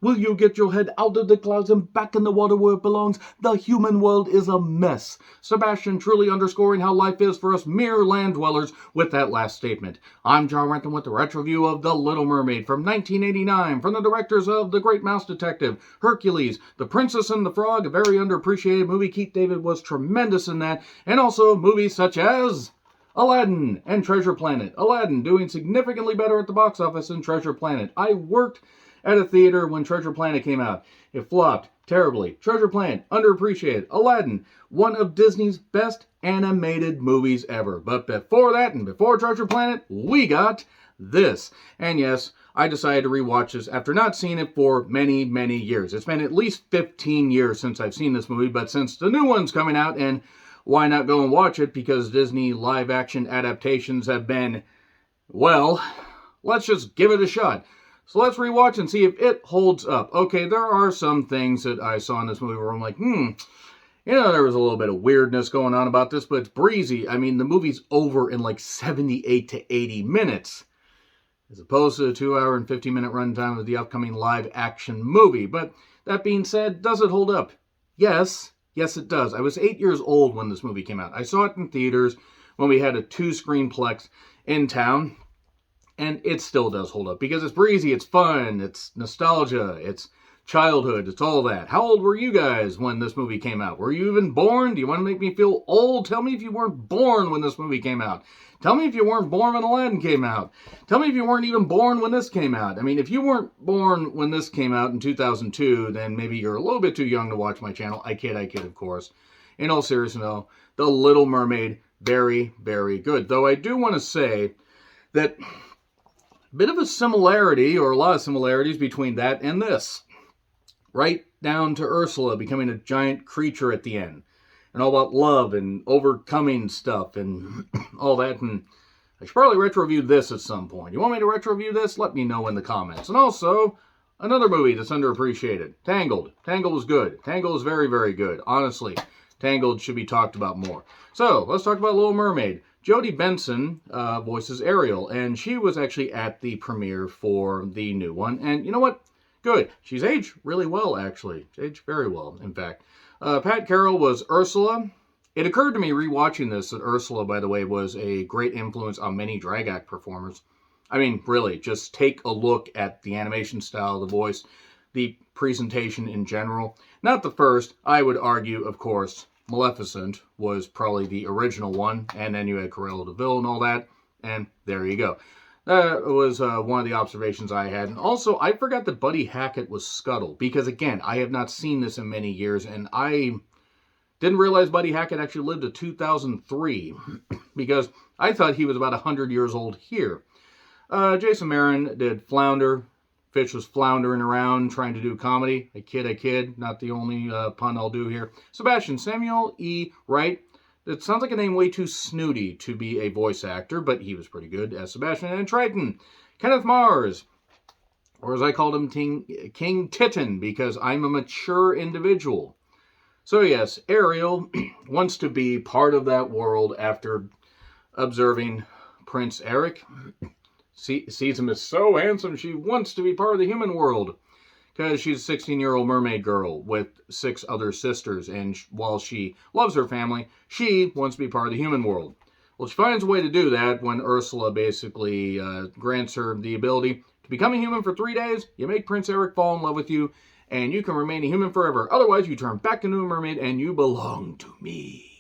Will you get your head out of the clouds and back in the water where it belongs? The human world is a mess. Sebastian truly underscoring how life is for us mere land dwellers with that last statement. I'm John Renton with the retro review of The Little Mermaid from 1989 from the directors of The Great Mouse Detective, Hercules, The Princess and the Frog, a very underappreciated movie. Keith David was tremendous in that, and also movies such as Aladdin and Treasure Planet. Aladdin doing significantly better at the box office than Treasure Planet. I worked at a theater when Treasure Planet came out. It flopped terribly. Treasure Planet, underappreciated. Aladdin, one of Disney's best animated movies ever. But before that and before Treasure Planet, we got this. And yes, I decided to rewatch this after not seeing it for many, many years. It's been at least 15 years since I've seen this movie, but since the new one's coming out, and why not go and watch it? Because Disney live-action adaptations have been, well, let's just give it a shot. So let's rewatch and see if it holds up. Okay, there are some things that I saw in this movie where I'm like, there was a little bit of weirdness going on about this, but it's breezy. I mean, the movie's over in like 78 to 80 minutes, as opposed to the 2 hour and 50-minute runtime of the upcoming live-action movie. But that being said, does it hold up? Yes, it does. I was 8 years old when this movie came out. I saw it in theaters when we had a 2-screen plex in town. And it still does hold up because it's breezy, it's fun, it's nostalgia, it's childhood, it's all that. How old were you guys when this movie came out? Were you even born? Do you want to make me feel old? Tell me if you weren't born when this movie came out. Tell me if you weren't born when Aladdin came out. Tell me if you weren't even born when this came out. I mean, if you weren't born when this came out in 2002, then maybe you're a little bit too young to watch my channel. I kid, of course. In all seriousness, though, The Little Mermaid, very, very good. Though I do want to say that bit of a similarity, or a lot of similarities, between that and this. Right down to Ursula becoming a giant creature at the end. And all about love and overcoming stuff and all that. And I should probably retro-review this at some point. You want me to retro-review this? Let me know in the comments. And also, another movie that's underappreciated. Tangled. Tangled was good. Tangled is very, very good. Honestly, Tangled should be talked about more. So, let's talk about Little Mermaid. Jodie Benson voices Ariel, and she was actually at the premiere for the new one. And you know what? Good. She's aged really well, actually. She's aged very well, in fact. Pat Carroll was Ursula. It occurred to me rewatching this that Ursula, by the way, was a great influence on many drag act performers. I mean, really, just take a look at the animation style, the voice, the presentation in general. Not the first. I would argue, of course, Maleficent was probably the original one, and then you had Cruella de Vil and all that, and there you go. That was one of the observations I had. And also, I forgot that Buddy Hackett was Scuttle, because again, I have not seen this in many years, and I didn't realize Buddy Hackett actually lived to 2003, because I thought he was about 100 years old here. Jason Marin did Flounder. Fish was floundering around trying to do comedy. I kid. Not the only pun I'll do here. Sebastian, Samuel E. Wright. It sounds like a name way too snooty to be a voice actor, but he was pretty good as Sebastian. And Triton, Kenneth Mars, or as I called him, King Titan, because I'm a mature individual. So yes, Ariel wants to be part of that world after observing Prince Eric. Sees him as so handsome, she wants to be part of the human world. Because she's a 16-year-old mermaid girl with 6 other sisters, and while she loves her family, she wants to be part of the human world. Well, she finds a way to do that when Ursula basically grants her the ability to become a human for 3 days. You make Prince Eric fall in love with you, and you can remain a human forever. Otherwise, you turn back into a mermaid, and you belong to me.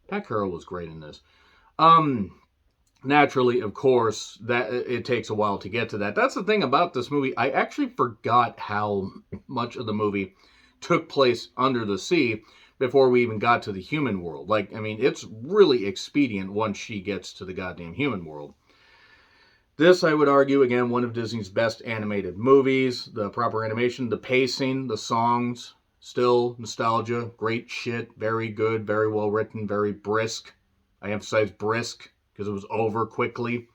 Pat Carroll was great in this. Naturally, of course, that it takes a while to get to that. That's the thing about this movie. I actually forgot how much of the movie took place under the sea before we even got to the human world. It's really expedient once she gets to the goddamn human world. This, I would argue, again, one of Disney's best animated movies. The proper animation, the pacing, the songs, still nostalgia, great shit, very good, very well written, very brisk. I emphasize brisk, because it was over quickly.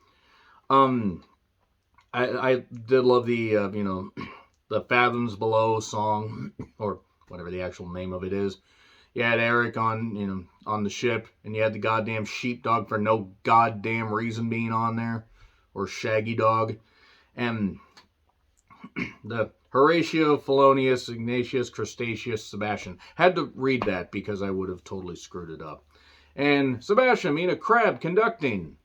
I did love the, the Fathoms Below song, or whatever the actual name of it is. You had Eric on the ship, and you had the goddamn sheepdog for no goddamn reason being on there, or Shaggy Dog. And the Horatio, Felonius, Ignatius, Crustaceus, Sebastian. Had to read that because I would have totally screwed it up. And Sebastian, I mean a crab conducting.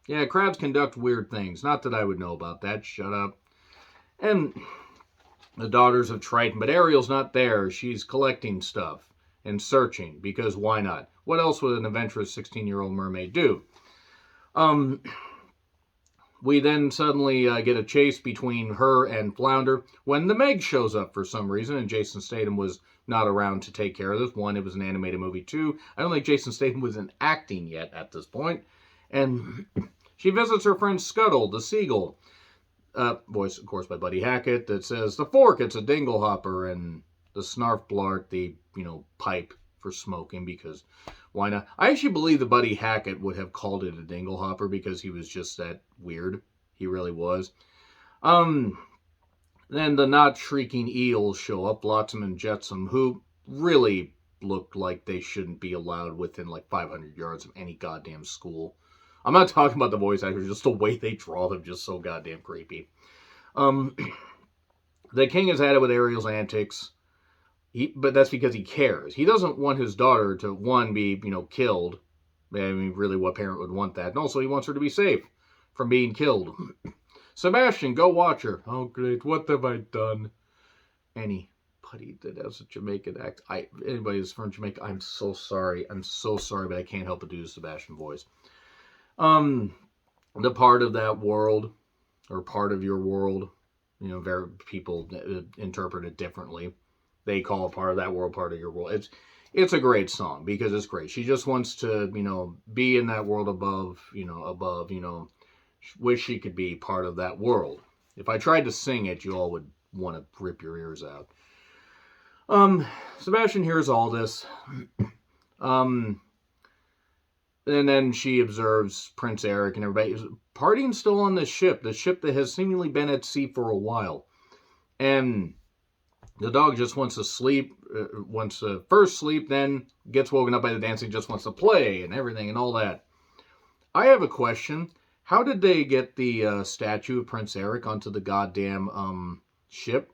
Yeah, crabs conduct weird things. Not that I would know about that. Shut up. And the daughters of Triton. But Ariel's not there. She's collecting stuff and searching, because why not? What else would an adventurous 16-year-old mermaid do? We then suddenly get a chase between her and Flounder when the Meg shows up for some reason, and Jason Statham was not around to take care of this. One, it was an animated movie. Two, I don't think Jason Statham was in acting yet at this point. And she visits her friend Scuttle, the seagull, voiced, of course, by Buddy Hackett, that says, the fork, it's a dingle hopper, and the snarf blart, the, pipe for smoking, because why not? I actually believe that Buddy Hackett would have called it a dingle hopper because he was just that weird. He really was. Then the not shrieking eels show up, Flotsam and Jetsam, who really looked like they shouldn't be allowed within like 500 yards of any goddamn school. I'm not talking about the voice actors, just the way they draw them, just so goddamn creepy. The king has had it with Ariel's antics, but that's because he cares. He doesn't want his daughter to, one, be, killed. I mean, really, what parent would want that? And also, he wants her to be safe from being killed. Sebastian, go watch her. Oh, great. What have I done? Anybody that has a Jamaican accent, anybody that's from Jamaica, I'm so sorry. I'm so sorry, but I can't help but do the Sebastian voice. The part of that world, or part of your world, people interpret it differently. They call a part of that world part of your world. It's a great song because it's great. She just wants to, be in that world above, wish she could be part of that world. If I tried to sing it, you all would want to rip your ears out. Sebastian hears all this. And then she observes Prince Eric and everybody partying still on this ship, the ship that has seemingly been at sea for a while. And the dog just wants to sleep, wants to first sleep, then gets woken up by the dancing, just wants to play and everything and all that. I have a question. How did they get the statue of Prince Eric onto the goddamn ship?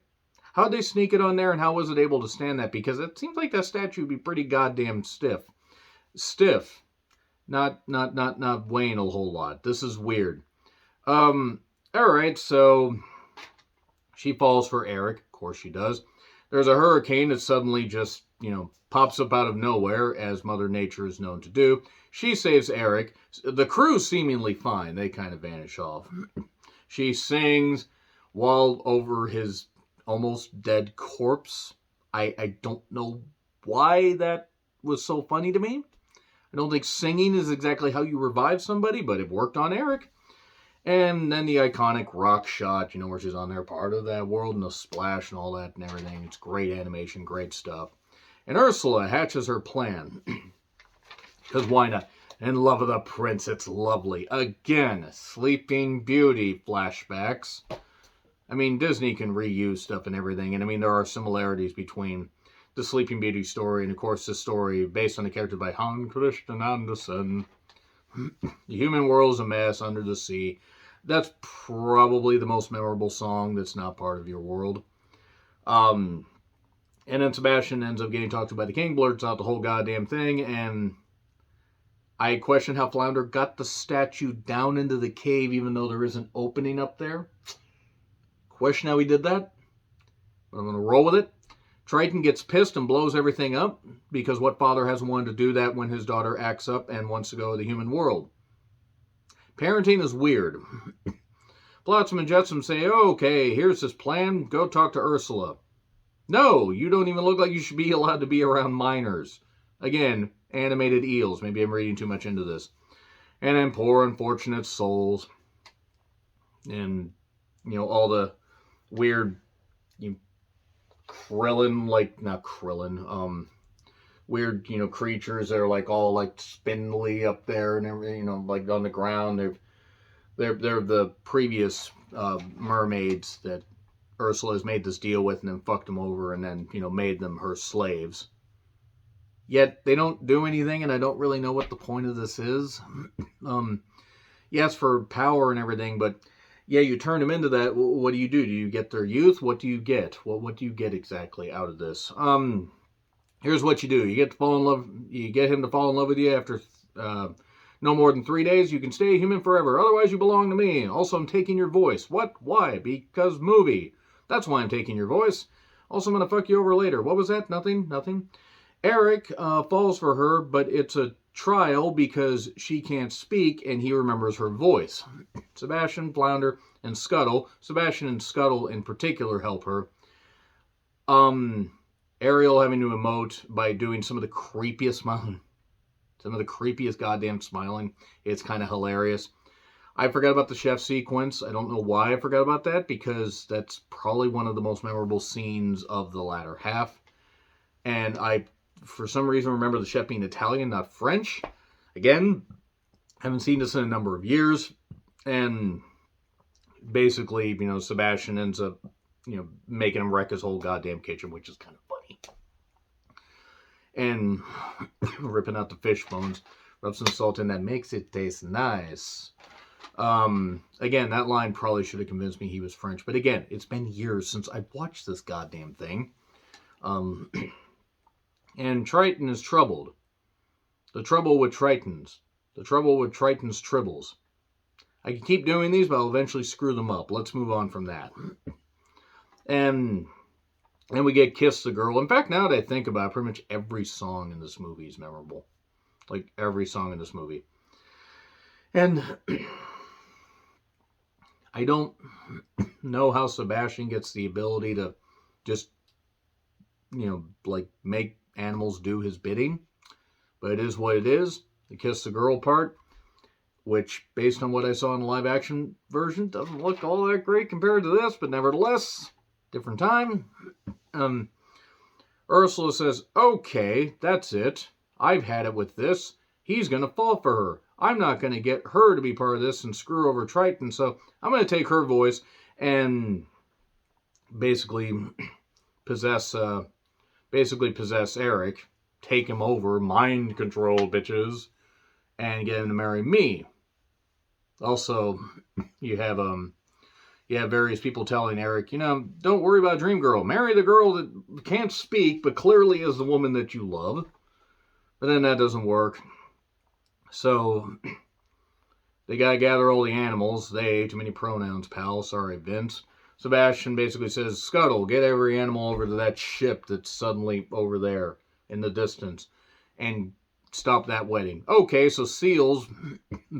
How did they sneak it on there, and how was it able to stand that? Because it seems like that statue would be pretty goddamn stiff. Stiff. Not weighing a whole lot. This is weird. Alright, so she falls for Eric. Of course she does. There's a hurricane that suddenly just, pops up out of nowhere, as Mother Nature is known to do. She saves Eric. The crew's seemingly fine. They kind of vanish off. She sings while over his almost dead corpse. I don't know why that was so funny to me. I don't think singing is exactly how you revive somebody, but it worked on Eric. And then the iconic rock shot, where she's on there, part of that world, and the splash and all that and everything. It's great animation, great stuff. And Ursula hatches her plan. Because why not? In love with the prince, it's lovely. Again, Sleeping Beauty flashbacks. I mean, Disney can reuse stuff and everything. And I mean, there are similarities between the Sleeping Beauty story, and of course this story based on the character by Hans Christian Andersen. The human world is a mess under the sea. That's probably the most memorable song that's not part of your world. And then Sebastian ends up getting talked to by the king, blurts out the whole goddamn thing, and I question how Flounder got the statue down into the cave even though there is an opening up there. Question how he did that. But I'm going to roll with it. Triton gets pissed and blows everything up, because what father hasn't wanted to do that when his daughter acts up and wants to go to the human world? Parenting is weird. Flotsam and Jetsam say, okay, here's his plan, go talk to Ursula. No, you don't even look like you should be allowed to be around minors. Again, animated eels. Maybe I'm reading too much into this. And then poor unfortunate souls. And, all the weird Krillin, not Krillin, weird, creatures that are all spindly up there and everything, on the ground. They're the previous mermaids that Ursula has made this deal with and then fucked them over and then, made them her slaves. Yet they don't do anything, and I don't really know what the point of this is. Yes, for power and everything, but yeah, you turn them into that. What do? Do you get their youth? What do you get? What do you get exactly out of this? Here's what you do. You get to fall in love. You get him to fall in love with you after no more than 3 days. You can stay human forever. Otherwise, you belong to me. Also, I'm taking your voice. What? Why? Because movie. That's why I'm taking your voice. Also, I'm gonna fuck you over later. What was that? Nothing. Nothing. Eric falls for her, but it's a trial because she can't speak and he remembers her voice. Sebastian, Flounder, and Scuttle. Sebastian and Scuttle in particular help her. Ariel having to emote by doing some of the creepiest smiling. Some of the creepiest goddamn smiling. It's kind of hilarious. I forgot about the chef sequence. I don't know why I forgot about that, because that's probably one of the most memorable scenes of the latter half. And I, for some reason, remember the chef being Italian, not French. Again, haven't seen this in a number of years. And basically, you know, Sebastian ends up, you know, making him wreck his whole goddamn kitchen, which is kind of funny. And ripping out the fish bones, rub some salt in, that makes it taste nice. Again, that line probably should have convinced me he was French. But again, it's been years since I've watched this goddamn thing. And Triton is troubled. The trouble with Tritons. The trouble with Triton's tribbles. I can keep doing these, but I'll eventually screw them up. Let's move on from that. And we get Kiss the Girl. In fact, now that I think about it, pretty much every song in this movie is memorable. Like, every song in this movie. And I don't know how Sebastian gets the ability to just, you know, like, make animals do his bidding. But it is what it is. The Kiss the Girl part, which, based on what I saw in the live-action version, doesn't look all that great compared to this, but nevertheless, different time. Ursula says, okay, that's it. I've had it with this. He's going to fall for her. I'm not going to get her to be part of this and screw over Triton, so I'm going to take her voice and basically possess Eric, take him over, mind control, bitches, and get him to marry me. Also, you have various people telling Eric, you know, don't worry about Dream Girl. Marry the girl that can't speak, but clearly is the woman that you love. But then that doesn't work. So, they gotta gather all the animals. They, too many pronouns, pal. Sorry, Vince. Sebastian basically says, Scuttle, get every animal over to that ship that's suddenly over there in the distance. And stop that wedding. Okay, so seals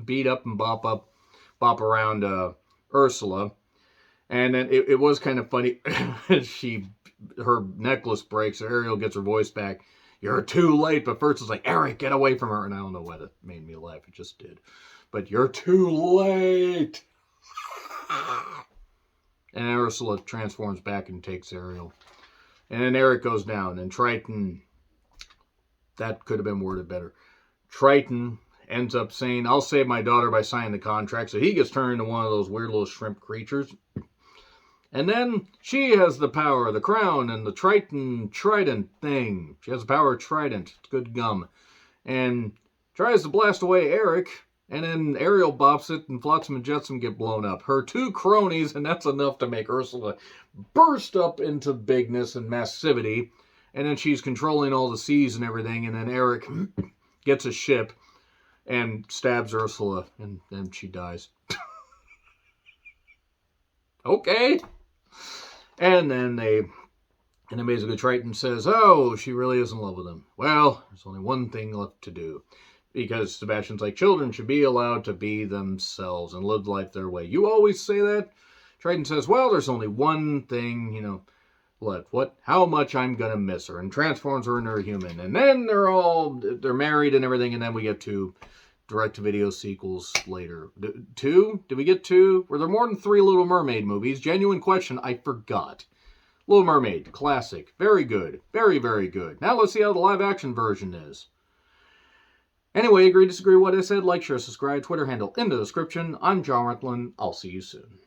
beat up and bop around Ursula. And then it was kind of funny. Her necklace breaks. So Ariel gets her voice back. You're too late. But first it's like, Eric, get away from her. And I don't know why that made me laugh. It just did. But you're too late. And Ursula transforms back and takes Ariel. And then Eric goes down. And Triton, that could have been worded better. Triton ends up saying, I'll save my daughter by signing the contract. So he gets turned into one of those weird little shrimp creatures. And then she has the power of the crown and the trident thing. She has the power of trident. It's good gum. And tries to blast away Eric. And then Ariel bops it and Flotsam and Jetsam get blown up. Her two cronies, and that's enough to make Ursula burst up into bigness and massivity. And then she's controlling all the seas and everything. And then Eric gets a ship and stabs Ursula. And then she dies. Okay. And then basically Triton says, oh, she really is in love with him. Well, there's only one thing left to do. Because Sebastian's like, children should be allowed to be themselves and live life their way. You always say that? Triton says, well, there's only one thing, you know, how much I'm going to miss her. And transforms her into a human. And then they're married and everything. And then we get to direct-to-video sequels later. Two? Did we get two? Were there more than 3 Little Mermaid movies? Genuine question, I forgot. Little Mermaid, classic. Very good. Very, very good. Now let's see how the live-action version is. Anyway, agree, disagree with what I said? Like, share, subscribe, Twitter handle in the description. I'm John Rentlin. I'll see you soon.